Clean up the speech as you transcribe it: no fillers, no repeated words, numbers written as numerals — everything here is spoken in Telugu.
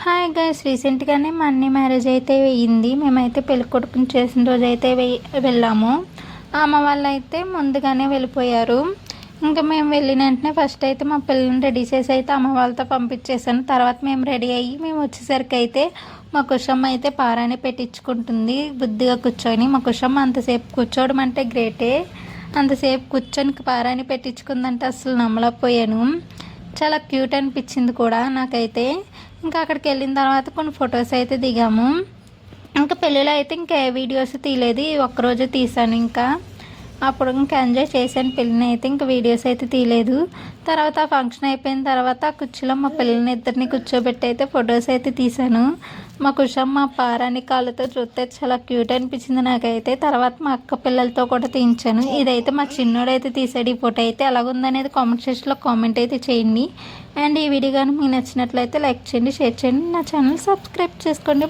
హాయ్ గైస్, రీసెంట్గానే మా అన్నయ్య మ్యారేజ్ అయితే అయ్యింది. మేమైతే పెళ్లి కొడుకుని చేసిన రోజు అయితే వెళ్ళాము. అమ్మ వాళ్ళు అయితే ముందుగానే వెళ్ళిపోయారు. ఇంకా మేము వెళ్ళిన వెంటనే ఫస్ట్ అయితే మా పిల్లల్ని రెడీ చేసి అయితే అమ్మ వాళ్ళతో పంపించేసాను. తర్వాత మేము రెడీ అయ్యి మేము వచ్చేసరికి అయితే మా కుషమ్మ అయితే పారాని పెట్టించుకుంటుంది బుద్ధిగా కూర్చొని. మా కుషమ్మ అంతసేపు కూర్చోవడం అంటే గ్రేటే. అంతసేపు కూర్చొని పారాని పెట్టించుకుందంటే అసలు నమ్మలేకపోయాను. చాలా క్యూట్ అనిపించింది కూడా నాకైతే. ఇంకా అక్కడికి వెళ్ళిన తర్వాత కొన్ని ఫొటోస్ అయితే దిగాము. ఇంకా పెళ్ళిలో అయితే ఇంకా ఏ వీడియోస్ తీయలేదు, ఒక్కరోజు తీసాను. ఇంకా అప్పుడు ఇంకా ఎంజాయ్ చేశాను పెళ్ళిని అయితే. ఇంకా వీడియోస్ అయితే తీయలేదు. తర్వాత ఫంక్షన్ అయిపోయిన తర్వాత కుర్చీలో మా పిల్లల్ని ఇద్దరిని కూర్చోబెట్టి అయితే ఫొటోస్ అయితే తీసాను. మా కుషమ్మ పారాని కాళ్ళతో చూస్తే చాలా క్యూట్ అనిపించింది నాకైతే. తర్వాత మా అక్క పిల్లలతో కూడా తీయించాను. ఇదైతే మా చిన్నోడైతే తీసాడు. ఈ ఫోటో అయితే ఎలాగుందనేది కామెంట్ సెక్షన్లో కామెంట్ అయితే చేయండి. అండ్ ఈ వీడియో కానీ మీకు నచ్చినట్లయితే లైక్ చేయండి, షేర్ చేయండి, నా ఛానల్ సబ్స్క్రైబ్ చేసుకోండి.